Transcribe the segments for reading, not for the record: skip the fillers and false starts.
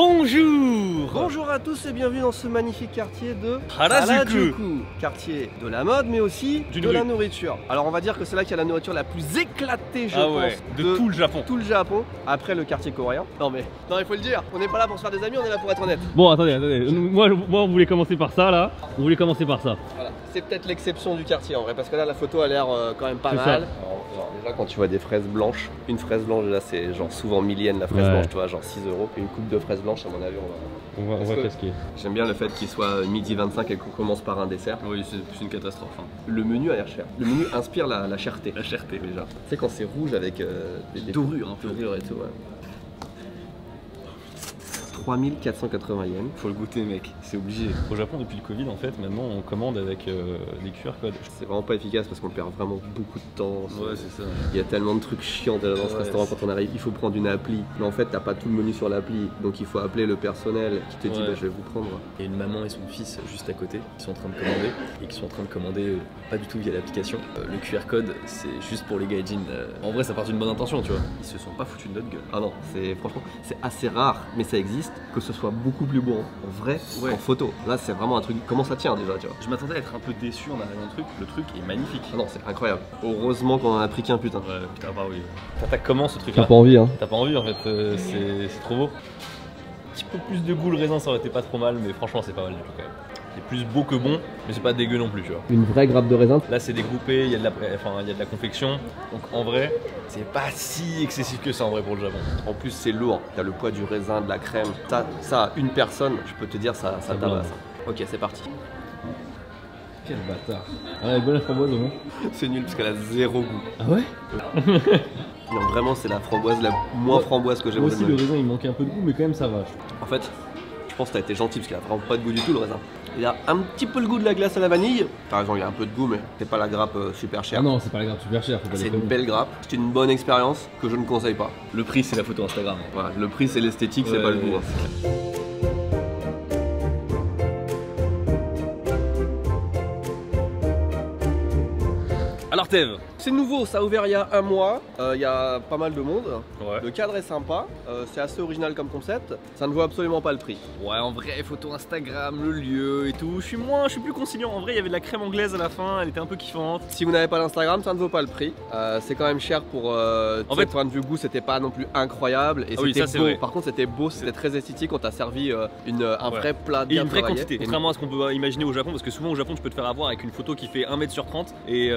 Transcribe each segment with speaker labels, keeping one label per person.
Speaker 1: Bonjour.
Speaker 2: Bonjour à tous et bienvenue dans ce magnifique quartier de
Speaker 1: Harajuku.
Speaker 2: Quartier de la mode mais aussi de la nourriture. Alors on va dire que c'est là qu'il y a la nourriture la plus éclatée je pense
Speaker 1: de tout le Japon.
Speaker 2: Tout le Japon, après le quartier coréen. Non il faut le dire, on n'est pas là pour se faire des amis, on est là pour être honnête.
Speaker 1: Bon attendez, moi on voulait commencer par ça là. On voulait commencer par ça.
Speaker 2: Voilà. C'est peut-être l'exception du quartier en vrai parce que là la photo a l'air quand même pas mal. Alors, déjà quand tu vois des fraises blanches, une fraise blanche là c'est genre souvent 1000 yens la fraise blanche, tu vois, genre 6 €. Puis une coupe de fraises blanches à mon avis
Speaker 1: on va casquer.
Speaker 2: J'aime bien le fait qu'il soit midi 25 et qu'on commence par un dessert.
Speaker 1: Oui, c'est une catastrophe. Hein.
Speaker 2: Le menu a l'air cher. Le menu inspire la cherté.
Speaker 1: La cherté déjà.
Speaker 2: Tu sais quand c'est rouge avec des
Speaker 1: dorures un peu.
Speaker 2: Dorures et tout, ouais. 3480 yens.
Speaker 1: Faut le goûter mec, c'est obligé. Au Japon depuis le Covid en fait, maintenant on commande avec des QR codes.
Speaker 2: C'est vraiment pas efficace parce qu'on perd vraiment beaucoup de temps.
Speaker 1: Ouais c'est ça.
Speaker 2: Il y a tellement de trucs chiants dans ce restaurant quand on arrive. Il faut prendre une appli. Mais en fait t'as pas tout le menu sur l'appli. Donc il faut appeler le personnel qui te dit bah, je vais vous prendre.
Speaker 3: Il y a une maman et son fils juste à côté qui sont en train de commander. Et qui sont en train de commander pas du tout via l'application. Le QR code c'est juste pour les gaijins. En vrai ça part d'une bonne intention tu vois. Ils se sont pas foutus de notre gueule.
Speaker 2: Ah non, franchement c'est assez rare mais ça existe. Que ce soit beaucoup plus beau en vrai en photo. Là c'est vraiment un truc, comment ça tient déjà tu vois.
Speaker 1: Je m'attendais à être un peu déçu en arrivant au truc, le truc est magnifique.
Speaker 2: Ah non c'est incroyable. Heureusement qu'on en a pris qu'un putain.
Speaker 1: Ouais putain bah oui. T'attaques comment ce truc là?
Speaker 2: T'as pas envie hein.
Speaker 1: T'as pas envie en fait, c'est trop beau. Un petit peu plus de goût le raisin ça aurait été pas trop mal mais franchement c'est pas mal du tout quand même. C'est plus beau que bon, mais c'est pas dégueu non plus, tu vois.
Speaker 2: Une vraie grappe de raisin.
Speaker 1: Là, c'est découpé, il y a de la confection. Donc en vrai, c'est pas si excessif que ça en vrai pour le Japon.
Speaker 2: En plus, c'est lourd. T'as le poids du raisin, de la crème. Ça, une personne, je peux te dire, ça tabasse. Ok, c'est parti.
Speaker 1: Quel bâtard. Ah, elle est bonne la framboise au moins.
Speaker 2: C'est nul parce qu'elle a zéro goût.
Speaker 1: Ah ouais?
Speaker 2: Non, vraiment, c'est la framboise la moins framboise que j'ai.
Speaker 1: Moi aussi, le raisin il manquait un peu de goût, mais quand même ça va.
Speaker 2: En fait, je pense que t'as été gentil parce qu'il a vraiment pas de goût du tout le raisin. Il a un petit peu le goût de la glace à la vanille. T'as raison, il y a un peu de goût, mais c'est pas la grappe super chère.
Speaker 1: Ah non, c'est pas la grappe super chère.
Speaker 2: C'est une belle grappe. C'est une bonne expérience que je ne conseille pas.
Speaker 1: Le prix, c'est la photo Instagram.
Speaker 2: Voilà, le prix, c'est l'esthétique, c'est pas le goût. Hein.
Speaker 1: Alors Tev,
Speaker 2: c'est nouveau, ça a ouvert il y a un mois, il y a pas mal de monde,
Speaker 1: ouais.
Speaker 2: Le cadre est sympa, c'est assez original comme concept, ça ne vaut absolument pas le prix.
Speaker 1: Ouais en vrai, photo Instagram, le lieu et tout, je suis plus conciliant, en vrai il y avait de la crème anglaise à la fin, elle était un peu kiffante.
Speaker 2: Si vous n'avez pas d'Instagram, ça ne vaut pas le prix, c'est quand même cher pour... en fait, point de vue goût, c'était pas non plus incroyable, et c'était beau, par contre c'était beau, c'était très esthétique, on t'a servi un vrai plat bien
Speaker 1: travaillé. Et une vraie quantité, contrairement à ce qu'on peut imaginer au Japon, parce que souvent au Japon tu peux te faire avoir avec une photo qui fait 1 m sur 30 et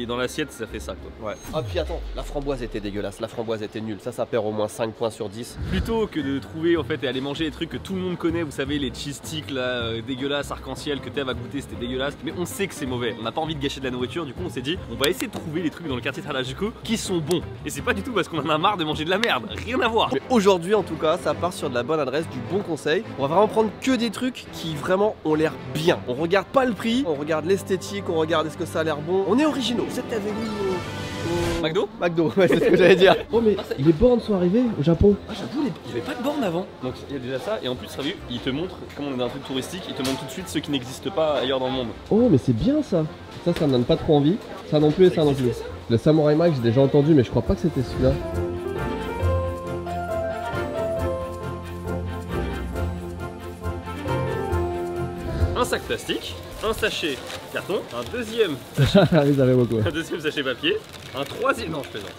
Speaker 1: dans l'assiette ça fait ça quoi.
Speaker 2: Ouais. Ah puis attends, la framboise était dégueulasse, la framboise était nulle, ça perd au moins 5 points sur 10.
Speaker 1: Plutôt que de trouver en fait et aller manger des trucs que tout le monde connaît, vous savez les cheese sticks là dégueulasses, arc-en-ciel que Tev a goûté c'était dégueulasse, mais on sait que c'est mauvais, on n'a pas envie de gâcher de la nourriture, du coup on s'est dit on va essayer de trouver les trucs dans le quartier de Harajuku qui sont bons. Et c'est pas du tout parce qu'on en a marre de manger de la merde, rien à voir.
Speaker 2: Mais aujourd'hui en tout cas ça part sur de la bonne adresse, du bon conseil. On va vraiment prendre que des trucs qui vraiment ont l'air bien. On regarde pas le prix, on regarde l'esthétique, on regarde est-ce que ça a l'air bon. On est originaux. Cette avenue
Speaker 1: McDo,
Speaker 2: ouais, c'est ce que j'allais dire. Oh mais les bornes sont arrivées au Japon.
Speaker 1: Ah j'avoue, il n'y avait pas de bornes avant. Donc il y a déjà ça, et en plus t'as vu, il te montre, comme on est dans un truc touristique, il te montre tout de suite ceux qui n'existent pas ailleurs dans le monde.
Speaker 2: Oh mais c'est bien ça. Ça me donne pas trop envie. Ça non plus et ça non plus. Le Samurai Mac j'ai déjà entendu mais je crois pas que c'était celui-là.
Speaker 1: Un sac plastique, un sachet carton, un deuxième sachet papier, un troisième... Non, je plaisante.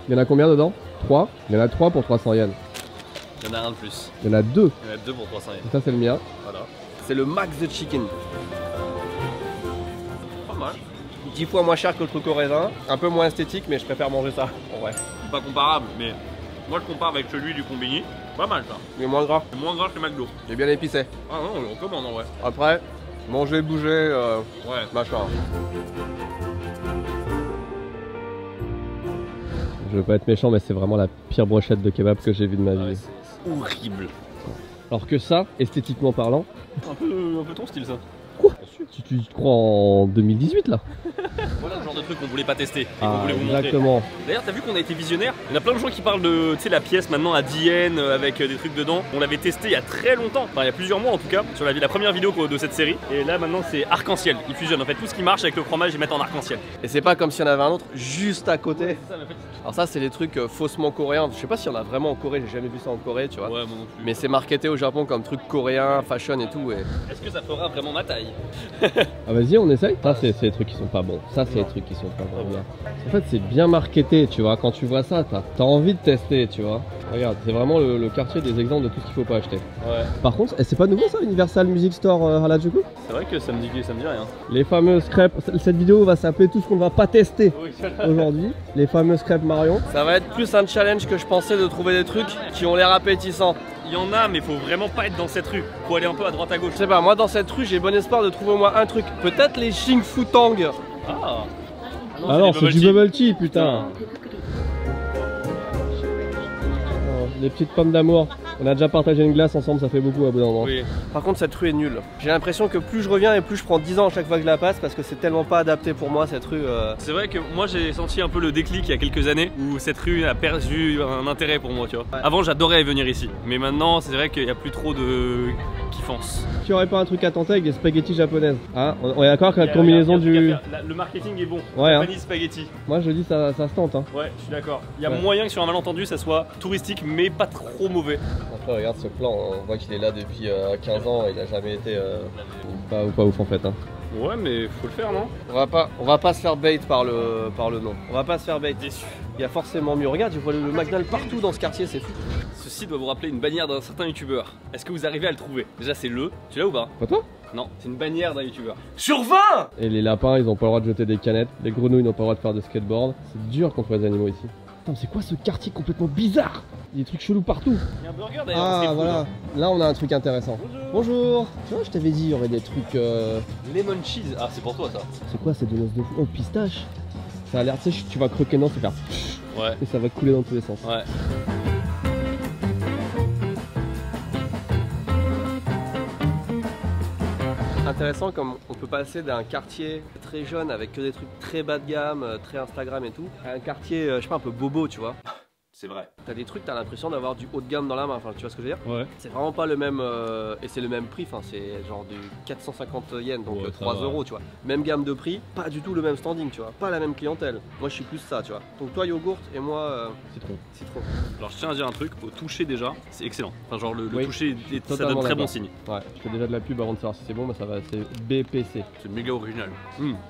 Speaker 2: Il y en a combien dedans? 3. Il y en a 3 pour 300 yens.
Speaker 1: Il y en a un de plus.
Speaker 2: Il y en a 2.
Speaker 1: Il y en a 2 pour 300 yens.
Speaker 2: Ça c'est le mien.
Speaker 1: Voilà.
Speaker 2: C'est le Max the Chicken.
Speaker 1: Pas mal.
Speaker 2: 10 fois moins cher que le truc au raisin. Un peu moins esthétique mais je préfère manger ça. En vrai.
Speaker 1: Pas comparable mais moi je compare avec celui du Combini. Pas mal ça.
Speaker 2: Il est moins gras.
Speaker 1: C'est moins gras que le McDo.
Speaker 2: Il est bien épicé.
Speaker 1: Ah non, on le recommande en vrai.
Speaker 2: Après, manger, bouger,
Speaker 1: ouais.
Speaker 2: machin. Je veux pas être méchant, mais c'est vraiment la pire brochette de kebab que j'ai vue de ma vie.
Speaker 1: C'est horrible.
Speaker 2: Alors que ça, esthétiquement parlant...
Speaker 1: Un peu ton style ça.
Speaker 2: Quoi? dessus. Tu te crois en 2018 là?
Speaker 1: Voilà le genre de truc qu'on voulait pas tester et qu'on
Speaker 2: Ah,
Speaker 1: voulait vous montrer.
Speaker 2: exactement.
Speaker 1: D'ailleurs, t'as vu qu'on a été visionnaire? Il y a plein de gens qui parlent de la pièce maintenant à 10 yens avec des trucs dedans. On l'avait testé il y a très longtemps, enfin il y a plusieurs mois en tout cas, sur la première vidéo de cette série. Et là maintenant c'est arc-en-ciel. Ils fusionnent en fait tout ce qui marche avec le fromage, ils mettent en arc-en-ciel.
Speaker 2: Et c'est pas comme s'il y en avait un autre juste à côté. Alors ça c'est les trucs faussement coréens. Je sais pas s'il y en a vraiment en Corée, j'ai jamais vu ça en Corée, tu vois.
Speaker 1: Ouais, moi non plus.
Speaker 2: Mais c'est marketé au Japon comme truc coréen, fashion et tout. Et...
Speaker 1: Est-ce que ça fera vraiment ma taille?
Speaker 2: Ah vas-y on essaye. Ça c'est les trucs qui sont pas bons. Ça c'est les trucs qui sont pas bons. En fait c'est bien marketé, tu vois. Quand tu vois ça, t'as envie de tester, tu vois. Regarde, c'est vraiment le quartier des exemples de tout ce qu'il faut pas acheter.
Speaker 1: Ouais.
Speaker 2: Par contre, c'est pas nouveau ça, Universal Music Store Harajuku?
Speaker 1: C'est vrai que ça me dit rien.
Speaker 2: Les fameuses crêpes, cette vidéo va s'appeler tout ce qu'on ne va pas tester
Speaker 1: Oui,
Speaker 2: aujourd'hui. Les fameuses crêpes Marion. Ça va être plus un challenge que je pensais de trouver des trucs qui ont l'air appétissants.
Speaker 1: Il y en a, mais faut vraiment pas être dans cette rue. Faut aller un peu à droite à gauche.
Speaker 2: Je sais pas, moi dans cette rue, j'ai bon espoir de trouver au moins un truc. Peut-être les Xing Fu Tang.
Speaker 1: Ah
Speaker 2: non, c'est du bubble tea, putain. Les petites pommes d'amour. On a déjà partagé une glace ensemble, ça fait beaucoup à bout d'un moment.
Speaker 1: Oui.
Speaker 2: Par contre, cette rue est nulle. J'ai l'impression que plus je reviens et plus je prends 10 ans à chaque fois que je la passe parce que c'est tellement pas adapté pour moi cette rue.
Speaker 1: C'est vrai que moi j'ai senti un peu le déclic il y a quelques années où cette rue a perdu un intérêt pour moi, tu vois. Ouais. Avant j'adorais venir ici, mais maintenant c'est vrai qu'il n'y a plus trop de kiffance.
Speaker 2: Tu aurais pas un truc à tenter avec des spaghettis japonaises? Hein, on est d'accord que la combinaison du...
Speaker 1: Le marketing est bon.
Speaker 2: Ouais, hein.
Speaker 1: Spaghetti.
Speaker 2: Moi je dis ça se tente. Hein.
Speaker 1: Ouais, je suis d'accord. Il y a moyen que sur un malentendu ça soit touristique mais pas trop mauvais.
Speaker 2: Après regarde ce plan, on voit qu'il est là depuis 15 ans, il a jamais été pas ouf en fait. Hein.
Speaker 1: Ouais mais faut le faire non?
Speaker 2: On va pas se faire bait par le nom. On va pas se faire bait. Déçu. Il y a forcément mieux. Regarde, je vois le McDonald's partout dans ce quartier, c'est fou.
Speaker 1: Ceci doit vous rappeler une bannière d'un certain youtubeur. Est-ce que vous arrivez à le trouver? Déjà c'est tu l'as ou pas?
Speaker 2: Pas toi?
Speaker 1: Non, c'est une bannière d'un youtubeur.
Speaker 2: Sur 20! Et les lapins, ils ont pas le droit de jeter des canettes. Les grenouilles n'ont pas le droit de faire de skateboard. C'est dur contre les animaux ici. Putain, c'est quoi ce quartier complètement bizarre? Il y a des trucs chelous partout.
Speaker 1: Il y a un burger d'ailleurs.
Speaker 2: Ah voilà, là on a un truc intéressant. Bonjour. Tu vois, je t'avais dit il y aurait des trucs...
Speaker 1: Lemon cheese, ah c'est pour toi ça.
Speaker 2: C'est quoi ces donuts de fou? Oh, pistache. Ça a l'air, tu sais, tu vas croquer non, c'est faire...
Speaker 1: Ouais.
Speaker 2: Et ça va couler dans tous les sens.
Speaker 1: Ouais.
Speaker 2: Intéressant comme on peut passer d'un quartier très jeune avec que des trucs très bas de gamme, très Instagram et tout, à un quartier, je sais pas, un peu bobo, tu vois.
Speaker 1: C'est vrai.
Speaker 2: T'as des trucs, t'as l'impression d'avoir du haut de gamme dans la main, enfin tu vois ce que je veux dire?
Speaker 1: Ouais.
Speaker 2: C'est vraiment pas le même, et c'est le même prix, enfin c'est genre du 450 yens, donc
Speaker 1: ouais,
Speaker 2: 3 euros, tu vois. Même gamme de prix, pas du tout le même standing, tu vois. Pas la même clientèle. Moi je suis plus ça, tu vois. Donc toi yogourt et moi... Citron.
Speaker 1: Alors je tiens à dire un truc, au toucher déjà, c'est excellent. Enfin genre le
Speaker 2: Oui,
Speaker 1: toucher, ça donne très bon signe.
Speaker 2: Ouais, je fais déjà de la pub avant de savoir si c'est bon, mais ça va, c'est BPC.
Speaker 1: C'est méga original.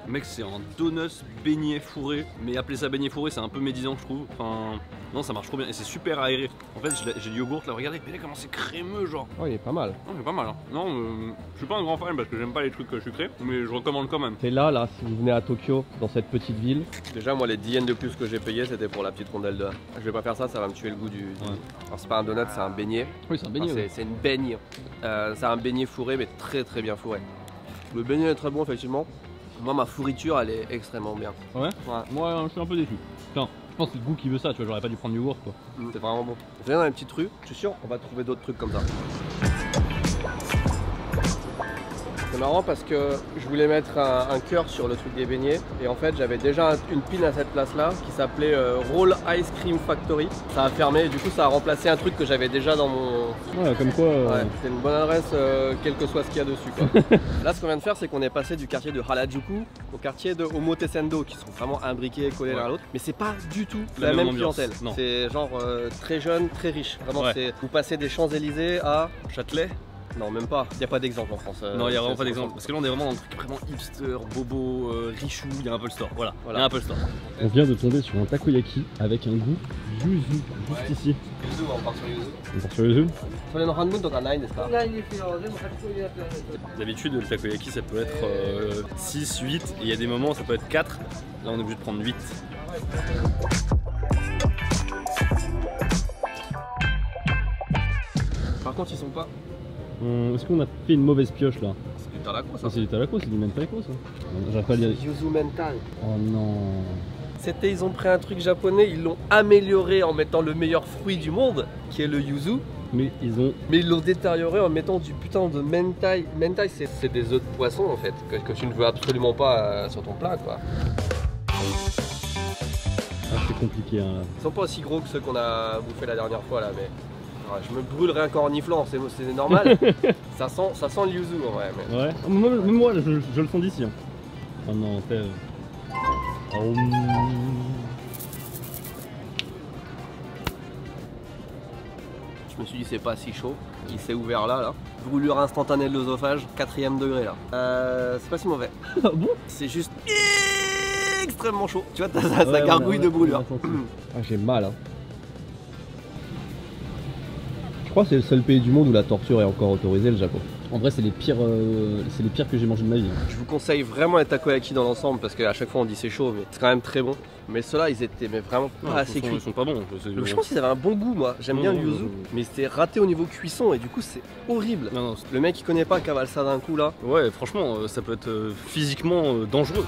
Speaker 1: Mec c'est un donuts beignet fourré, mais appeler ça beignet fourré c'est un peu médisant je trouve. Enfin, non ça marche trop bien et c'est super aéré. En fait j'ai le yogourt là, regardez comment c'est crémeux genre.
Speaker 2: Oh il est pas mal.
Speaker 1: Non c'est pas mal hein. Non je suis pas un grand fan parce que j'aime pas les trucs sucrés, mais je recommande quand même.
Speaker 2: Et là si vous venez à Tokyo, dans cette petite ville. Déjà moi les 10 yens de plus que j'ai payé c'était pour la petite rondelle de... Je vais pas faire ça, ça va me tuer le goût du...
Speaker 1: Ouais.
Speaker 2: Alors c'est pas un donut, c'est un beignet.
Speaker 1: Oui c'est un beignet.
Speaker 2: Enfin, c'est une beigne. C'est un beignet fourré mais très très bien fourré. Le beignet est très bon effectivement. Moi ma fourriture elle est extrêmement bien.
Speaker 1: Ouais. Moi je suis un peu déçu. Putain. Je pense que c'est le goût qui veut ça, tu vois, j'aurais pas dû prendre du yogourt quoi.
Speaker 2: C'est vraiment bon. On vient dans une petite rue, je suis sûr on va trouver d'autres trucs comme ça. C'est marrant parce que je voulais mettre un cœur sur le truc des beignets et en fait j'avais déjà une pin à cette place là qui s'appelait Roll Ice Cream Factory. Ça a fermé et du coup ça a remplacé un truc que j'avais déjà dans mon...
Speaker 4: Ouais, comme quoi...
Speaker 2: Ouais, c'est une bonne adresse quel que soit ce qu'il y a dessus quoi. Là ce qu'on vient de faire c'est qu'on est passé du quartier de Harajuku au quartier de Omotesando qui sont vraiment imbriqués, collés l'un à l'autre. Mais c'est pas du tout la même clientèle. C'est genre très jeune, très riche. Vraiment vous passez des Champs-Élysées à
Speaker 1: Châtelet.
Speaker 2: Non même pas, il n'y a pas d'exemple en France.
Speaker 1: Non il n'y a vraiment pas d'exemple, parce que là on est vraiment dans un truc vraiment hipster, bobo, richou, il y a un Apple Store, voilà. Il y a un Apple Store.
Speaker 4: On vient de tomber sur un takoyaki avec un goût yuzu, juste ici.
Speaker 2: Yuzu, on part sur Yuzu.
Speaker 4: On part sur yuzu.
Speaker 1: D'habitude le takoyaki ça peut être 6, 8, et il y a des moments ça peut être 4, là on est obligé de prendre 8.
Speaker 2: Par contre ils sont pas...
Speaker 4: Est-ce qu'on a fait une mauvaise pioche là?
Speaker 2: C'est du talako ça.
Speaker 4: Ah, c'est du talako, c'est du mentaiko ça. J'arrive pas à dire.
Speaker 2: Yuzu mental.
Speaker 4: Oh non.
Speaker 2: Ils ont pris un truc japonais, ils l'ont amélioré en mettant le meilleur fruit du monde, qui est le yuzu.
Speaker 4: Mais ils
Speaker 2: l'ont détérioré en mettant du putain de mentai. Mentai, c'est des œufs de poisson en fait, que tu ne veux absolument pas sur ton plat quoi.
Speaker 4: Ah, c'est compliqué. Hein.
Speaker 2: Ils sont pas aussi gros que ceux qu'on a bouffé la dernière fois là, mais ouais, je me brûlerai encore en niflant, c'est normal. ça sent le yuzu en vrai. Mais...
Speaker 4: Ouais, même moi je le sens d'ici. Hein. Oh non, t'es... Oh.
Speaker 2: Je me suis dit c'est pas si chaud, il s'est ouvert là. Brûlure instantanée de l'œsophage, 4ème degré là. C'est pas si mauvais.
Speaker 4: Ah bon?
Speaker 2: C'est juste extrêmement chaud. Tu vois, ça gargouille de brûlure.
Speaker 4: Ah, j'ai mal. Hein. Je crois que c'est le seul pays du monde où la torture est encore autorisée, le Japon. En vrai, c'est les pires que j'ai mangé de ma vie.
Speaker 2: Je vous conseille vraiment les takoyaki dans l'ensemble parce qu'à chaque fois on dit c'est chaud, mais c'est quand même très bon. Mais ceux-là, ils étaient vraiment pas assez cuits.
Speaker 1: Ils sont pas bons.
Speaker 2: Je pense qu'ils avaient un bon goût, moi. J'aime bien le yuzu, mais c'était raté au niveau cuisson et du coup c'est horrible.
Speaker 1: Non,
Speaker 2: le mec qui connaît pas cavale ça d'un coup là.
Speaker 1: Ouais, franchement, ça peut être physiquement dangereux.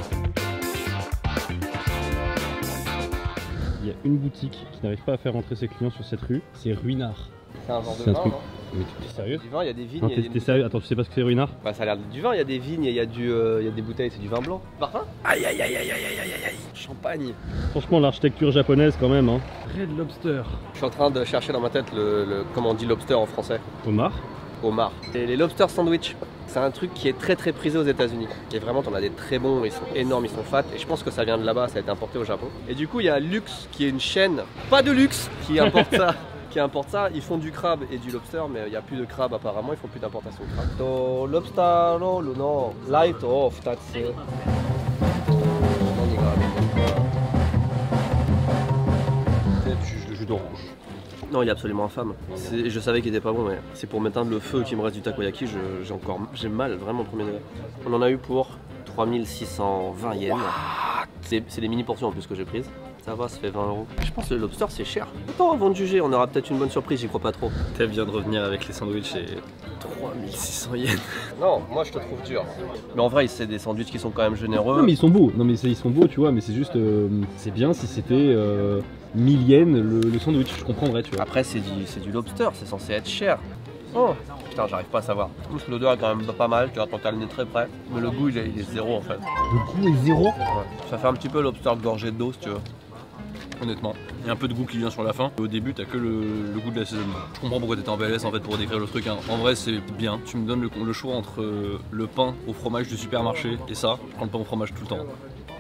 Speaker 4: Il y a une boutique qui n'arrive pas à faire rentrer ses clients sur cette rue, c'est Ruinart.
Speaker 2: C'est un genre de vin, non?
Speaker 4: Mais t'es sérieux?
Speaker 2: Du vin, il y a des vignes.
Speaker 4: Non, t'es sérieux? Attends, tu sais pas ce que c'est Ruinart?
Speaker 2: Bah ça a l'air du vin, il y a des vignes et il y a des bouteilles, c'est du vin blanc. Parfum? Aïe aïe aïe aïe aïe aïe aïe aïe. Champagne.
Speaker 4: Franchement, l'architecture japonaise quand même, hein. Red Lobster.
Speaker 2: Je suis en train de chercher dans ma tête comment on dit lobster en français.
Speaker 4: Homard.
Speaker 2: Homard. Et les lobster sandwich, c'est un truc qui est très prisé aux États-Unis. Et vraiment, t'en as des très bons, ils sont énormes, ils sont fat. Et je pense que ça vient de là-bas, ça a été importé au Japon. Et du coup, il y a Lux qui est une chaîne, pas de luxe, qui importe ça. Ils font du crabe et du lobster, mais il n'y a plus de crabe apparemment, ils font plus d'importation de crabe. To lobster no no light off tatsu.
Speaker 1: Le jus d'orange.
Speaker 2: Non, il est absolument infâme. Je savais qu'il était pas bon, mais c'est pour m'éteindre le feu qui me reste du takoyaki, j'ai mal, vraiment au premier degré. On en a eu pour 3620 yens. C'est des mini portions en plus que j'ai prises. Ça va, ça fait 20 €. Je pense que le lobster c'est cher. Attends, avant de juger, on aura peut-être une bonne surprise, j'y crois pas trop.
Speaker 1: Tev vient de revenir avec les sandwichs et 3600 yens.
Speaker 2: Non, moi je te trouve dur. Mais en vrai, c'est des sandwichs qui sont quand même généreux.
Speaker 4: Non mais ils sont beaux, ils sont beaux tu vois, mais c'est juste, c'est bien si c'était 1000 yens le sandwich, je comprendrais tu vois.
Speaker 2: Après c'est du lobster, c'est censé être cher. Oh putain, j'arrive pas à savoir. En plus l'odeur est quand même pas mal, tu vois, quand t'as le nez très près. Mais le goût il est zéro en fait.
Speaker 4: Le goût est zéro?
Speaker 2: Ouais. Ça fait un petit peu lobster gorgé d'eau si tu veux.
Speaker 1: Honnêtement, il y a un peu de goût qui vient sur la fin. Au début, t'as que le goût de l'assaisonnement. Je comprends pourquoi t'étais en PLS en fait pour décrire le truc. Hein. En vrai, c'est bien. Tu me donnes le choix entre le pain au fromage du supermarché et ça. Je prends le pain au fromage tout le temps,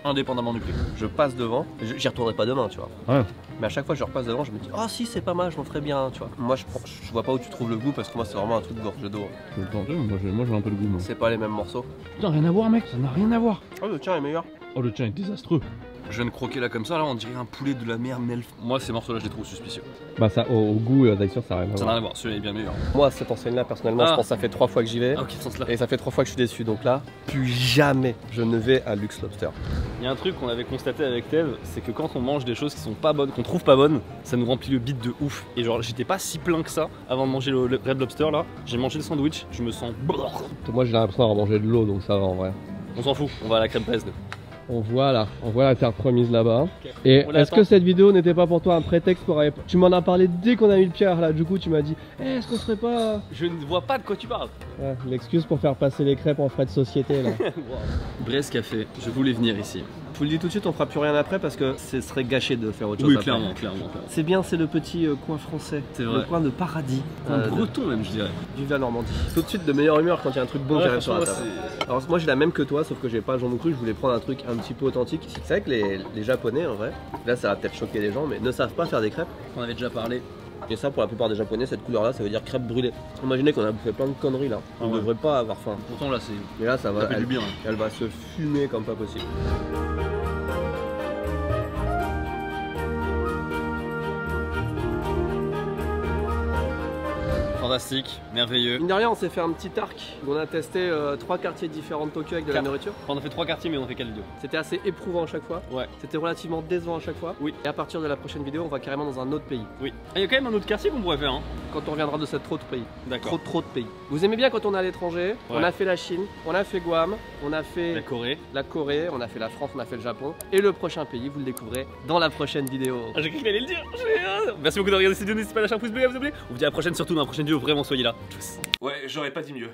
Speaker 1: indépendamment du prix.
Speaker 2: Je passe devant, j'y retournerai pas demain, tu vois.
Speaker 4: Ouais.
Speaker 2: Mais à chaque fois que je repasse devant, je me dis, oh si, c'est pas mal, je m'en ferais bien, tu vois. Moi, je vois pas où tu trouves le goût parce que moi, c'est vraiment un truc gorgé d'eau.
Speaker 4: Je vais le tenter, moi j'ai un peu le goût. Moi.
Speaker 2: C'est pas les mêmes morceaux.
Speaker 4: Putain, rien à voir, mec, ça n'a rien à voir.
Speaker 2: Oh, le tien est meilleur.
Speaker 4: Oh, le tien est désastreux.
Speaker 1: Je viens de croquer là comme ça, là on dirait un poulet de la mer Melf. Moi ces morceaux là je les trouve suspicieux.
Speaker 4: Bah ça au goût d'ailleurs ça n'a rien à voir.
Speaker 1: Ça n'a rien à voir, celui-là est bien meilleur.
Speaker 2: Moi cette enseigne là personnellement je pense que ça fait 3 fois que j'y vais.
Speaker 1: Ah ok, sens là.
Speaker 2: Et ça fait 3 fois que je suis déçu, donc là, plus jamais je ne vais à Lux Lobster.
Speaker 1: Il y a un truc qu'on avait constaté avec Tev, c'est que quand on mange des choses qui sont pas bonnes, qu'on trouve pas bonnes, ça nous remplit le bide de ouf. Et genre j'étais pas si plein que ça avant de manger le Red Lobster là. J'ai mangé le sandwich, je me sens...
Speaker 4: Moi j'ai l'impression d'avoir mangé de l'eau donc ça va en vrai.
Speaker 1: On s'en fout, on va à la crème fraîche.
Speaker 4: On voit la terre promise là-bas. Et
Speaker 1: On
Speaker 4: est-ce
Speaker 1: l'attend.
Speaker 4: que cette vidéo n'était pas pour toi un prétexte pour aller... Tu m'en as parlé dès qu'on a mis le pied là, du coup tu m'as dit est-ce qu'on serait pas...
Speaker 1: Je ne vois pas de quoi tu parles.
Speaker 4: Ouais, l'excuse pour faire passer les crêpes en frais de société là.
Speaker 1: Brest Café, je voulais venir ici.
Speaker 2: Je vous le dis tout de suite, on fera plus rien après parce que ce serait gâché de faire autre chose.
Speaker 1: Oui,
Speaker 2: après.
Speaker 1: clairement.
Speaker 2: C'est bien, c'est le petit coin français.
Speaker 1: C'est vrai.
Speaker 2: Le coin de paradis.
Speaker 1: Breton même je dirais.
Speaker 2: Du Val Normandie. Tout de suite de meilleure humeur quand il y a un truc bon qui arrive sur la table. Alors moi j'ai la même que toi, sauf que j'ai pas le jambon cru, je voulais prendre un truc un petit peu authentique. C'est vrai que les Japonais en vrai, là ça va peut-être choquer les gens, mais ne savent pas faire des crêpes.
Speaker 1: On avait déjà parlé.
Speaker 2: Et ça pour la plupart des Japonais, cette couleur là ça veut dire crêpe brûlée. Imaginez qu'on a bouffé plein de conneries là, on ne devrait pas avoir faim.
Speaker 1: Pourtant là c'est...
Speaker 2: Mais là ça va,
Speaker 1: fait du bien.
Speaker 2: elle va se fumer comme pas possible.
Speaker 1: On Fantastique, merveilleux.
Speaker 2: Mine de rien, on s'est fait un petit arc où on a testé 3 quartiers différents de Tokyo avec de la nourriture.
Speaker 1: On a fait 3 quartiers, mais on a fait 4 vidéos.
Speaker 2: C'était assez éprouvant à chaque fois.
Speaker 1: Ouais.
Speaker 2: C'était relativement décevant à chaque fois.
Speaker 1: Oui.
Speaker 2: Et à partir de la prochaine vidéo, on va carrément dans un autre pays.
Speaker 1: Oui. Il y a quand même un autre quartier qu'on pourrait faire. Hein.
Speaker 2: Quand on reviendra de cet autre pays.
Speaker 1: D'accord.
Speaker 2: Trop de pays. Vous aimez bien quand on est à l'étranger?
Speaker 1: Ouais.
Speaker 2: On a fait la Chine, on a fait Guam, on a fait
Speaker 1: la Corée,
Speaker 2: on a fait la France, on a fait le Japon. Et le prochain pays, vous le découvrez dans la prochaine vidéo.
Speaker 1: Ah, j'ai cru qu'il allait le dire. Merci beaucoup de regarder cette vidéo, n'hésitez pas à lâcher un pouce bleu et à vous abonner. On vous dit à la prochaine, surtout dans la prochaine vidéo, vraiment soyez là. Tchuss. Ouais, j'aurais pas dit mieux.